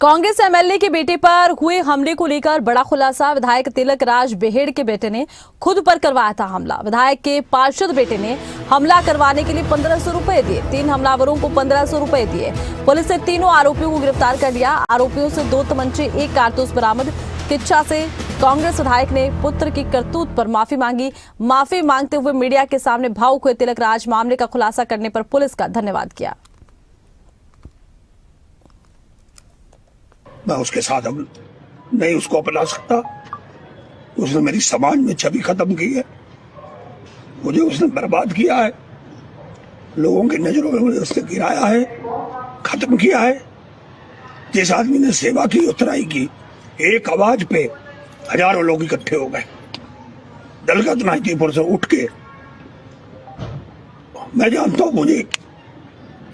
Congress MLA के बेटे पर हुए हमले को लेकर बड़ा खुलासा। विधायक तिलक राज बेहेड़ के बेटे ने खुद पर करवाया था हमला। विधायक के पार्षद बेटे ने हमला करवाने के लिए 1500 रुपए दिए। 3 हमलावरों को 1500 रुपए दिए। पुलिस ने तीनों आरोपियों को गिरफ्तार कर लिया। आरोपियों से 2 तमंचे, 1 कारतूस बरामद। किच्छा से कांग्रेस विधायक ने पुत्र की करतूत पर माफी मांगी। माफी मांगते हुए मीडिया के सामने भावुक हुए तिलक राज मामले का खुलासा करने पर पुलिस का धन्यवाद किया। मैं उसके साथ अब नहीं उसको अपना सकता। उसने मेरी समाज में छवि खत्म की है, मुझे उसने बर्बाद किया है, लोगों की नजरों में मुझे उसने गिराया है, खत्म किया है। जिस आदमी ने सेवा की, उतराई की, एक आवाज पे हजारों लोग इकट्ठे हो गए। दलगत नाइतीपुर से उठ के, मैं जानता हूं मुझे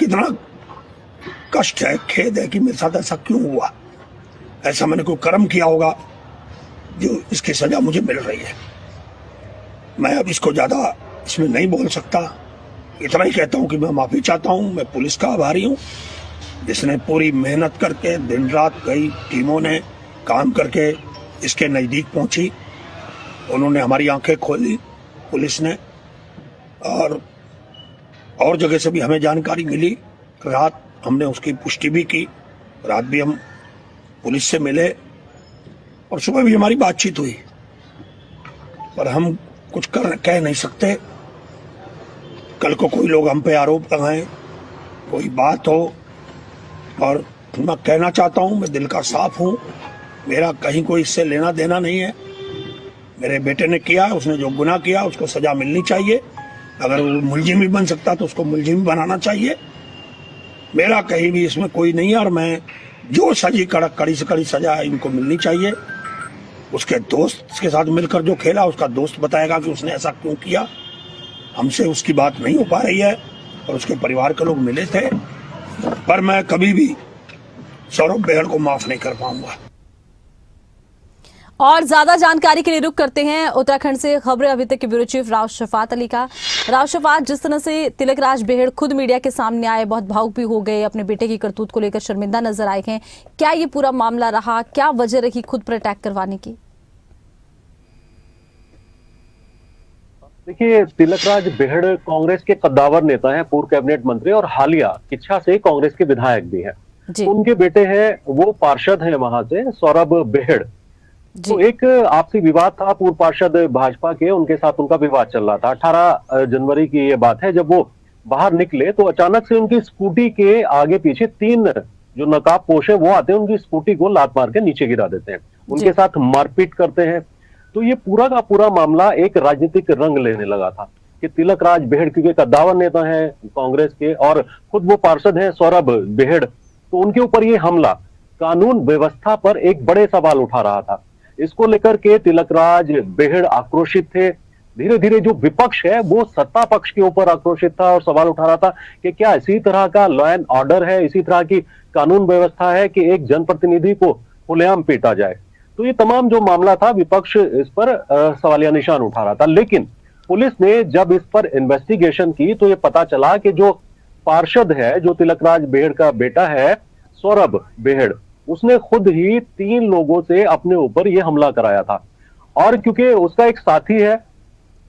कितना कष्ट है, खेद है कि मेरे साथ ऐसा क्यों हुआ। ऐसा मैंने कोई कर्म किया होगा जो इसकी सजा मुझे मिल रही है। मैं अब इसको ज्यादा इसमें नहीं बोल सकता। इतना ही कहता हूं कि मैं माफी चाहता हूं। मैं पुलिस का आभारी हूं, जिसने पूरी मेहनत करके दिन रात कई टीमों ने काम करके इसके नजदीक पहुंची। उन्होंने हमारी आंखें खोली, पुलिस ने, और जगह से भी हमें जानकारी मिली। रात हमने उसकी पुष्टि भी की। रात भी हम पुलिस से मिले और सुबह भी हमारी बातचीत हुई, पर हम कुछ कह नहीं सकते। कल को कोई लोग हम पे आरोप लगाएं, कोई बात हो। और मैं कहना चाहता हूं, मैं दिल का साफ हूं, मेरा कहीं कोई इससे लेना देना नहीं है। मेरे बेटे ने किया, उसने जो गुनाह किया उसको सजा मिलनी चाहिए। अगर वो मुलजिम भी बन सकता तो उसको मुलजिम बनाना चाहिए। मेरा कहीं भी इसमें कोई नहीं है, और मैं जो सजी कड़ी से कड़ी सजा है इनको मिलनी चाहिए। उसके दोस्त के साथ मिलकर जो खेला, उसका दोस्त बताएगा कि उसने ऐसा क्यों किया। हमसे उसकी बात नहीं हो पा रही है, और उसके परिवार के लोग मिले थे, पर मैं कभी भी सौरभ बेहड़ को माफ नहीं कर पाऊंगा। और ज्यादा जानकारी के लिए रुख करते हैं उत्तराखंड से खबरें अभी तक के ब्यूरो चीफ राव शफात अली का। राव शफात, जिस तरह से तिलक राज बेहेड़ खुद मीडिया के सामने आए, बहुत भावुक भी हो गए, अपने बेटे की करतूत को लेकर शर्मिंदा नजर आए हैं, क्या ये पूरा मामला रहा, क्या वजह रही खुद पर अटैक करवाने की? देखिए, तिलक राज बेहड़ कांग्रेस के कद्दावर नेता हैं, पूर्व कैबिनेट मंत्री, और हालिया किच्छा से कांग्रेस के विधायक भी हैं। उनके बेटे हैं, वो पार्षद हैं वहां से, सौरभ बेहड़। तो एक आपसी विवाद था, पूर्व पार्षद भाजपा के, उनके साथ उनका विवाद चल रहा था। 18 जनवरी की ये बात है, जब वो बाहर निकले तो अचानक से उनकी स्कूटी के आगे पीछे 3 जो नकाब पोश है वो आते हैं, उनकी स्कूटी को लात मार के नीचे गिरा देते हैं, उनके साथ मारपीट करते हैं। तो ये पूरा का पूरा मामला एक राजनीतिक रंग लेने लगा था कि तिलक राज बेहड़, क्योंकि कद्दावर नेता है कांग्रेस के और खुद वो पार्षद है सौरभ बेहड़, तो उनके ऊपर ये हमला कानून व्यवस्था पर एक बड़े सवाल उठा रहा था। इसको लेकर के तिलक राज बेहड़ आक्रोशित थे। धीरे धीरे जो विपक्ष है वो सत्ता पक्ष के ऊपर आक्रोशित था और सवाल उठा रहा था कि क्या इसी तरह का लॉ एंड ऑर्डर है, इसी तरह की कानून व्यवस्था है कि एक जनप्रतिनिधि को खुलेआम पीटा जाए। तो ये तमाम जो मामला था, विपक्ष इस पर सवालिया निशान उठा रहा था। लेकिन पुलिस ने जब इस पर इन्वेस्टिगेशन की तो ये पता चला कि जो पार्षद है, जो तिलक राज बेहड़ का बेटा है सौरभ बेहड़, उसने खुद ही 3 लोगों से अपने ऊपर यह हमला कराया था। और क्योंकि उसका एक साथी है,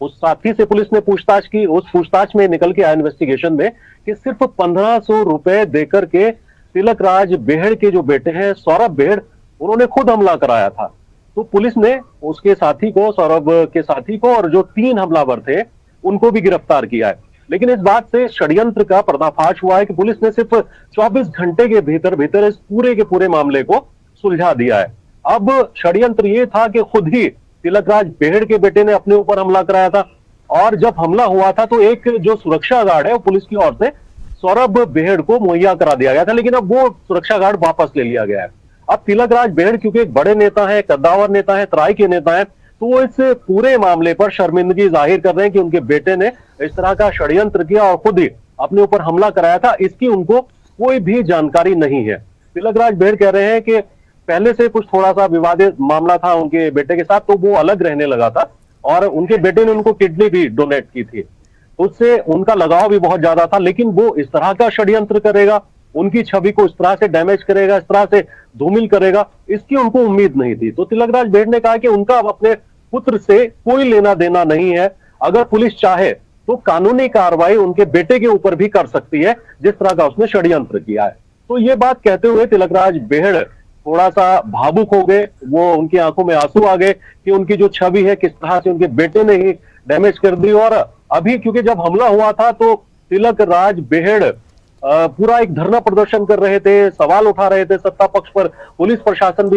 उस साथी से पुलिस ने पूछताछ की। उस पूछताछ में निकल के आया इन्वेस्टिगेशन में कि सिर्फ 1500 रुपए देकर के तिलक राज बेहड़ के जो बेटे हैं सौरभ बेहड़, उन्होंने खुद हमला कराया था। तो पुलिस ने उसके साथी को, सौरभ के साथी को, और जो 3 हमलावर थे उनको भी गिरफ्तार किया है। लेकिन इस बात से षड्यंत्र का पर्दाफाश हुआ है कि पुलिस ने सिर्फ 24 घंटे के भीतर भीतर इस पूरे के पूरे मामले को सुलझा दिया है। अब षड्यंत्र ये था कि खुद ही तिलक राज बेहड़ के बेटे ने अपने ऊपर हमला कराया था, और जब हमला हुआ था तो एक जो सुरक्षा गार्ड है वो पुलिस की ओर से सौरभ बेहड़ को मुहैया करा दिया गया था, लेकिन अब वो सुरक्षा गार्ड वापस ले लिया गया है। अब तिलक राज बेहड़ क्योंकि एक बड़े नेता है, कद्दावर नेता है, तराई के नेता है, तो वो इस पूरे मामले पर शर्मिंदगी जाहिर कर रहे हैं कि उनके बेटे ने इस तरह का षड्यंत्र किया और खुद ही अपने ऊपर हमला कराया था, इसकी उनको कोई भी जानकारी नहीं है। तिलक राज बेहड़ कह रहे हैं कि पहले से कुछ थोड़ा सा विवादित मामला था उनके बेटे के साथ, तो वो अलग रहने लगा था, और उनके बेटे ने उनको किडनी भी डोनेट की थी, उससे उनका लगाव भी बहुत ज्यादा था। लेकिन वो इस तरह का षड्यंत्र करेगा, उनकी छवि को इस तरह से डैमेज करेगा, इस तरह से धूमिल करेगा, इसकी उनको उम्मीद नहीं थी। तो तिलकराज बेहड़ ने कहा कि उनका अब अपने पुत्र से कोई लेना देना नहीं है। अगर पुलिस चाहे तो कानूनी कार्रवाई उनके बेटे के ऊपर भी कर सकती है, जिस तरह का उसने षड्यंत्र किया है। तो ये बात कहते हुए तिलकराज बेहड़ थोड़ा सा भावुक हो गए, वो उनकी आंखों में आंसू आ गए कि उनकी जो छवि है किस तरह से उनके बेटे ने ही डैमेज कर दी। और अभी क्योंकि जब हमला हुआ था तो तिलकराज बेहड़ पूरा एक धरना प्रदर्शन कर रहे थे, सवाल उठा रहे थे सत्ता पक्ष पर, पुलिस प्रशासन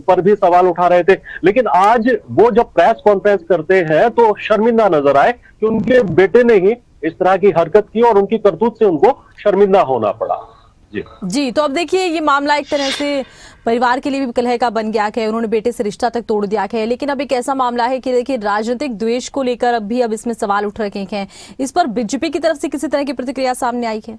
पर भी सवाल उठा रहे थे। लेकिन आज वो जब प्रेस कॉन्फ्रेंस करते हैं तो शर्मिंदा नजर आए कि उनके बेटे ने ही इस तरह की हरकत की और उनकी करतूत से उनको शर्मिंदा होना पड़ा। जी, तो अब देखिए ये मामला एक तरह से परिवार के लिए भी कलह का बन गया है, उन्होंने बेटे से रिश्ता तक तोड़ दिया है। लेकिन अब एक ऐसा मामला है कि देखिए राजनीतिक द्वेष को लेकर अब इसमें सवाल उठ रहे हैं। इस पर बीजेपी की तरफ से किसी तरह की प्रतिक्रिया सामने आई है?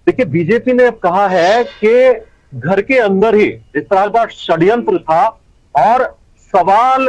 देखिए, बीजेपी ने अब कहा है कि घर के अंदर ही इस तरह का षड्यंत्र था और सवाल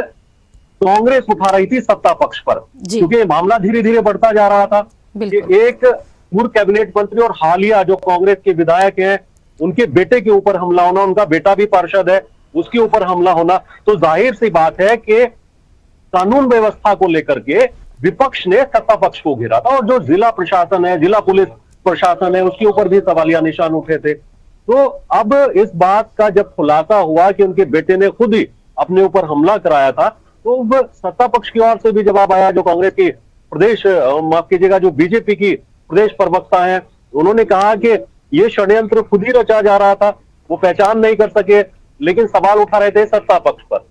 कांग्रेस उठा रही थी सत्ता पक्ष पर, क्योंकि मामला धीरे धीरे बढ़ता जा रहा था कि एक पूर्व कैबिनेट मंत्री और हालिया जो कांग्रेस के विधायक हैं उनके बेटे के ऊपर हमला होना, उनका बेटा भी पार्षद है, उसके ऊपर हमला होना, तो जाहिर सी बात है कि कानून व्यवस्था को लेकर के विपक्ष ने सत्ता पक्ष को घेरा था। और जो जिला प्रशासन है, जिला पुलिस प्रशासन है, उसके ऊपर भी सवालिया निशान उठे थे। तो अब इस बात का जब खुलासा हुआ कि उनके बेटे ने खुद ही अपने ऊपर हमला कराया था, तो सत्ता पक्ष की ओर से भी जवाब आया। जो कांग्रेस की प्रदेश, माफ कीजिएगा, जो बीजेपी की प्रदेश प्रवक्ता हैं, उन्होंने कहा कि ये षड्यंत्र खुद ही रचा जा रहा था, वो पहचान नहीं कर सके, लेकिन सवाल उठा रहे थे सत्ता पक्ष पर।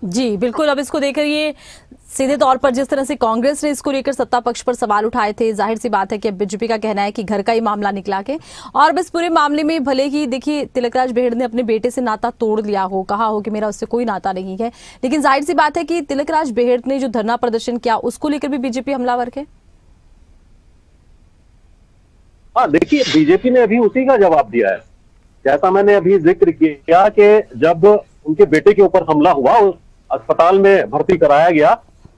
जी बिल्कुल, अब इसको देखकर ये सीधे तौर पर जिस तरह से कांग्रेस ने इसको लेकर सत्ता पक्ष पर सवाल उठाए थे, जाहिर सी बात है कि अब बीजेपी का कहना है कि घर का ही मामला निकला के, और बस पूरे मामले में भले ही देखिए तिलकराज बेहड़ ने अपने बेटे से नाता तोड़ लिया हो, कहा हो कि मेरा उससे कोई नाता नहीं है, लेकिन जाहिर सी बात है कि तिलकराज बेहड़ ने जो धरना प्रदर्शन किया उसको लेकर भी बीजेपी हमलावर है। हाँ, देखिए, बीजेपी ने अभी उसी का जवाब दिया है। जैसा मैंने अभी जिक्र किया कि जब उनके बेटे के ऊपर हमला हुआ, अस्पताल में भर्ती कराया गया,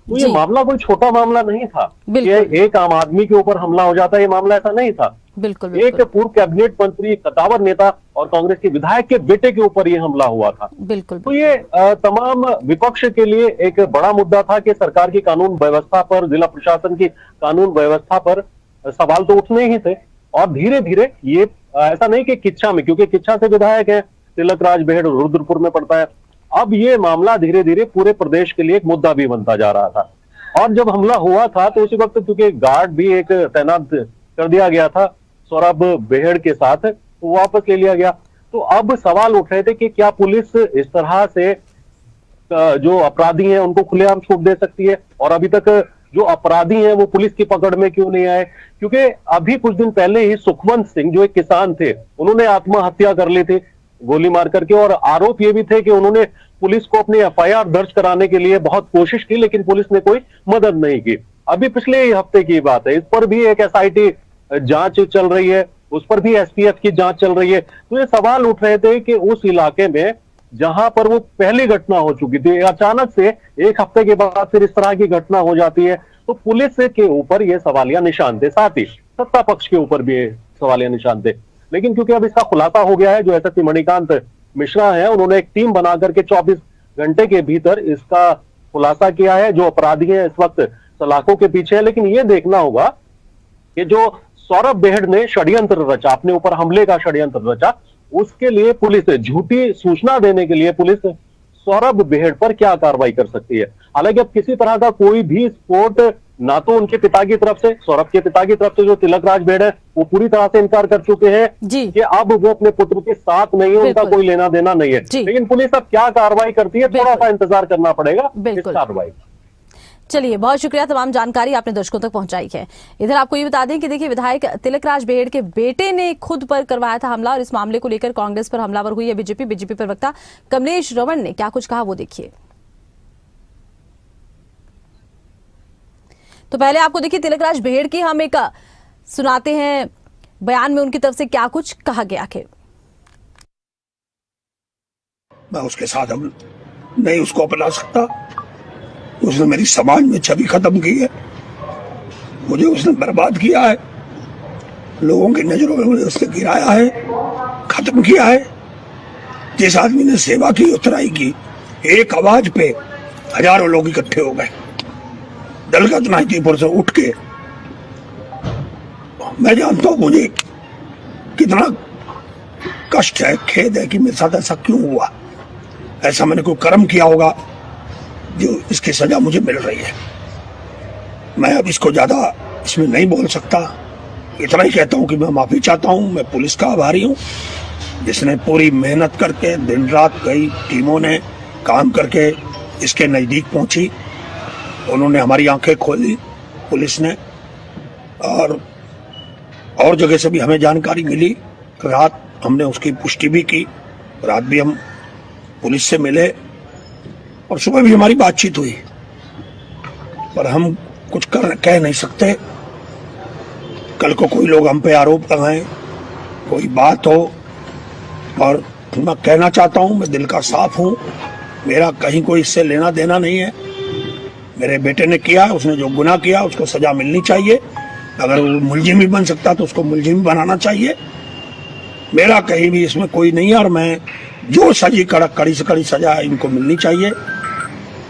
तो ये मामला कोई छोटा मामला नहीं था। ये एक आम आदमी के ऊपर हमला हो जाता है, ये मामला ऐसा नहीं था। बिल्कुल, एक पूर्व कैबिनेट मंत्री, कद्दावर नेता और कांग्रेस के विधायक के बेटे के ऊपर ये हमला हुआ था। बिल्कुल। तो ये तमाम विपक्ष के लिए एक बड़ा मुद्दा था कि सरकार की कानून व्यवस्था पर, जिला प्रशासन की कानून व्यवस्था पर सवाल तो उठने ही थे। और धीरे धीरे ये ऐसा नहीं कि किच्छा में, क्योंकि किच्छा से विधायक है तिलकराज बेहड़, रुद्रपुर में पड़ता है, अब ये मामला धीरे धीरे पूरे प्रदेश के लिए एक मुद्दा भी बनता जा रहा था। और जब हमला हुआ था तो उसी वक्त क्योंकि गार्ड भी एक तैनात कर दिया गया था सौरभ बेहड़ के साथ, तो वापस ले लिया गया। तो अब सवाल उठ रहे थे कि क्या पुलिस इस तरह से जो अपराधी हैं उनको खुलेआम छूट दे सकती है, और अभी तक जो अपराधी हैं वो पुलिस की पकड़ में क्यों नहीं आए? क्योंकि अभी कुछ दिन पहले ही सुखवंत सिंह जो एक किसान थे, उन्होंने आत्महत्या कर ली थी गोली मार करके, और आरोप ये भी थे कि उन्होंने पुलिस को अपनी एफआईआर दर्ज कराने के लिए बहुत कोशिश की, लेकिन पुलिस ने कोई मदद नहीं की। अभी पिछले हफ्ते की बात है, इस पर भी एक एसआईटी जांच चल रही है, उस पर भी एसटीएफ की जांच चल रही है। तो ये सवाल उठ रहे थे कि उस इलाके में जहां पर वो पहली घटना हो चुकी थी, अचानक से एक हफ्ते के बाद फिर इस तरह की घटना हो जाती है, तो पुलिस के ऊपर ये सवालिया निशान थे, साथ ही सत्ता पक्ष के ऊपर भी सवालिया निशान थे। लेकिन क्योंकि अब इसका खुलासा हो गया है, जो एसएसपी मणिकांत मिश्रा है, उन्होंने एक टीम बना करके 24 घंटे के भीतर इसका खुलासा किया है। जो अपराधी हैं इस वक्त सलाखों के पीछे है, लेकिन ये देखना होगा कि जो सौरभ बेहड़ ने षड्यंत्र रचा, अपने ऊपर हमले का षड्यंत्र रचा, उसके लिए पुलिस, झूठी सूचना देने के लिए पुलिस सौरभ बेहड़ पर क्या कार्रवाई कर सकती है। हालांकि अब किसी तरह का कोई भी सपोर्ट ना तो उनके पिता की तरफ से, सौरभ के पिता की तरफ से जो तिलकराज बेहड़ है, वो पूरी तरह से इनकार कर चुके हैं कि अब वो अपने पुत्र के साथ नहीं है, उनका कोई लेना देना नहीं है। लेकिन पुलिस अब क्या कार्रवाई करती है, थोड़ा सा इंतजार करना पड़ेगा इस कार्रवाई। चलिए, बहुत शुक्रिया, तमाम जानकारी आपने दर्शकों तक पहुंचाई है। इधर आपको ये बता दें कि देखिए विधायक तिलकराज बेहड़ के बेटे ने खुद पर करवाया था हमला, और इस मामले को लेकर कांग्रेस पर हमलावर हुई है बीजेपी प्रवक्ता कमलेश रमण ने क्या कुछ कहा वो देखिए। तो पहले आपको देखिए तिलकराज बेहड़ की हम एक सुनाते हैं बयान में उनकी तरफ से क्या कुछ कहा गया है। मैं उसके साथ हम नहीं उसको अपना सकता, उसने मेरी समाज में छवि खत्म की है, मुझे उसने बर्बाद किया है। लोगों की नजरों में मुझे उसने गिराया है, खत्म किया है। जिस आदमी ने सेवा की, उतराई की, एक आवाज पे हजारों लोग इकट्ठे हो गए। दलगत नाइतीपुर से उठ के, मैं जानता हूं मुझे कितना कष्ट है, खेद है कि मेरे साथ ऐसा क्यों हुआ। ऐसा मैंने कोई कर्म किया होगा जो इसकी सजा मुझे मिल रही है। मैं अब इसको ज्यादा इसमें नहीं बोल सकता। इतना ही कहता हूं कि मैं माफी चाहता हूं। मैं पुलिस का आभारी हूं जिसने पूरी मेहनत करके दिन रात कई टीमों ने काम करके इसके नजदीक पहुंची। उन्होंने हमारी आंखें खोली, पुलिस ने, और जगह से भी हमें जानकारी मिली। रात हमने उसकी पुष्टि भी की। रात भी हम पुलिस से मिले और सुबह भी हमारी बातचीत हुई, पर हम कुछ कह नहीं सकते। कल को कोई लोग हम पे आरोप लगाएं, कोई बात हो, और मैं कहना चाहता हूं मैं दिल का साफ हूं। मेरा कहीं कोई इससे लेना देना नहीं है। मेरे बेटे ने किया, उसने जो गुनाह किया उसको सजा मिलनी चाहिए। अगर वो मुलजिम भी बन सकता तो उसको मुलजिम बनाना चाहिए। मेरा कहीं भी इसमें कोई नहीं है, और मैं जो सजी कड़ी से कड़ी सजा है इनको मिलनी चाहिए।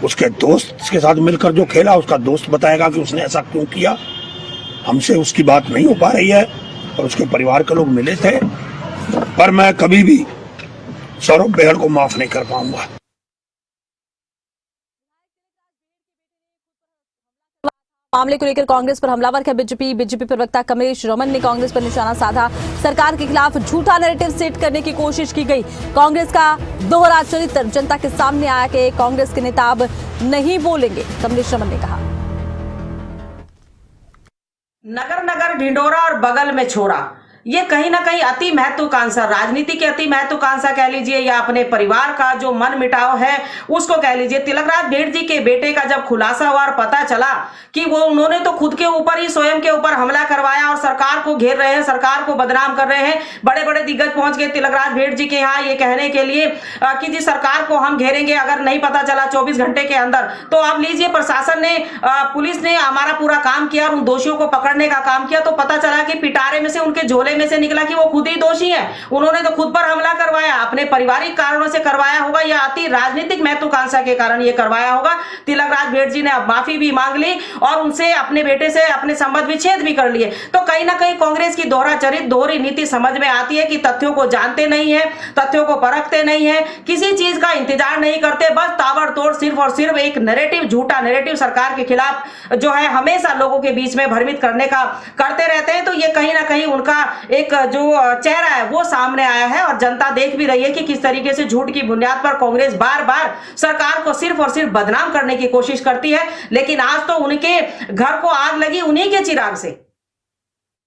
उसके दोस्त के साथ मिलकर जो खेला, उसका दोस्त बताएगा कि उसने ऐसा क्यों किया। हमसे उसकी बात नहीं हो पा रही है, और उसके परिवार के लोग मिले थे, पर मैं कभी भी सौरभ बेहड़ को माफ नहीं कर पाऊंगा। मामले को लेकर कांग्रेस पर हमलावर है बीजेपी प्रवक्ता कमलेश रमन ने कांग्रेस पर निशाना साधा। सरकार के खिलाफ झूठा नैरेटिव सेट करने की कोशिश की गई। कांग्रेस का दोहरा चरित्र जनता के सामने आया कि कांग्रेस के नेता अब नहीं बोलेंगे, कमलेश रमन ने कहा। नगर नगर ढिंडोरा और बगल में छोरा, ये कहीं ना कहीं अति महत्वाकांक्षा, राजनीति की अति महत्वाकांक्षा कह लीजिए, या अपने परिवार का जो मन मिटाव है उसको कह लीजिए। तिलकराज भेड़ जी के बेटे का जब खुलासा हुआ और पता चला कि वो उन्होंने तो खुद के ऊपर ही, स्वयं के ऊपर हमला करवाया और सरकार को घेर रहे हैं, सरकार को बदनाम कर रहे हैं। बड़े बड़े दिग्गज पहुंच गए तिलकराज भेड़ जी के यहाँ ये कहने के लिए कि जी सरकार को हम घेरेंगे अगर नहीं पता चला 24 घंटे के अंदर। तो आप लीजिए, प्रशासन ने, पुलिस ने हमारा पूरा काम किया और उन दोषियों को पकड़ने का काम किया। तो पता चला कि पिटारे में से, उनके झोले में से निकला कि वो खुद ही दोषी हैं। उन्होंने तो खुद पर हमला करवाया, अपने पारिवारिक कारणों से करवाया होगा या अति राजनीतिक महत्वाकांक्षा के कारण ये करवाया होगा। तिलकराज भेड़ जी ने अब माफी भी मांग ली और उनसे, अपने बेटे से अपने संबंध विच्छेद भी कर लिए। तो कहीं ना कहीं कांग्रेस की दोहरा चरित्र, दोहरी नीति समझ में आती है कि तथ्यों को जानते नहीं है, तथ्यों को परखते नहीं है, किसी चीज का इंतजार नहीं करते, बस ताबड़तोड़ सिर्फ और सिर्फ एक नैरेटिव, झूठा नैरेटिव सरकार के खिलाफ जो है हमेशा लोगों के बीच में भ्रमित करने का करते रहते हैं। तो ये कहीं ना कहीं उनका एक जो चेहरा है वो सामने आया है और जनता देख भी रही है कि किस तरीके से झूठ की बुनियाद पर कांग्रेस बार बार सरकार को सिर्फ और सिर्फ बदनाम करने की कोशिश करती है। लेकिन आज तो उनके घर को आग लगी उन्हीं के चिराग से।